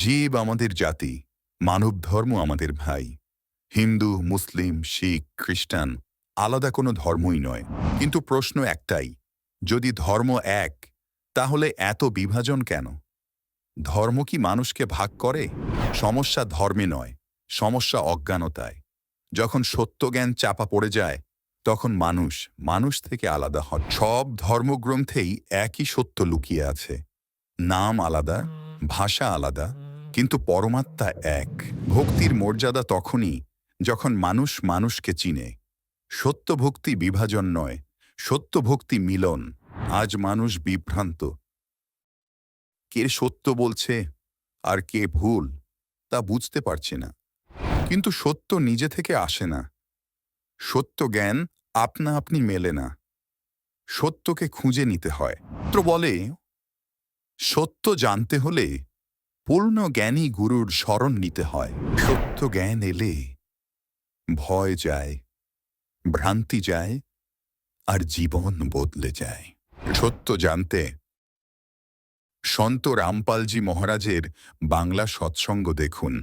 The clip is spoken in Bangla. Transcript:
জীব আমাদের জাতি, মানব ধর্ম আমাদের ভাই। হিন্দু, মুসলিম, শিখ, খ্রিস্টান আলাদা কোনো ধর্মই নয়। কিন্তু প্রশ্ন একটাই, যদি ধর্ম এক, তাহলে এত বিভাজন কেন? ধর্ম কি মানুষকে ভাগ করে? সমস্যা ধর্মে নয়, সমস্যা অজ্ঞানতায়। যখন সত্যজ্ঞান চাপা পড়ে যায়, তখন মানুষ থেকে আলাদা হয়। সব ধর্মগ্রন্থেই একই সত্য লুকিয়ে আছে। নাম আলাদা, ভাষা আলাদা, কিন্তু পরমাত্মা এক। ভক্তির মর্যাদা তখনই যখন মানুষ মানুষকে চিনে। সত্য ভক্তি বিভাজন নয়, সত্য ভক্তি মিলন। আজ মানুষ বিভ্রান্ত, কে সত্য বলছে আর কে ভুল তা বুঝতে পারছে না। কিন্তু সত্য নিজে থেকে আসে না। সত্য জ্ঞান আপনা আপনি মেলে না, সত্যকে খুঁজে নিতে হয়। তো বলে, সত্য জানতে হলে পূর্ণ জ্ঞানী গুরুর শরণ নিতে হয়। সত্য জ্ঞান এলে ভয় যায়, ভ্রান্তি যায়, আর জীবন বদলে যায়। সত্য জানতে সন্ত রামপালজি মহারাজের বাংলা সৎসঙ্গ দেখুন।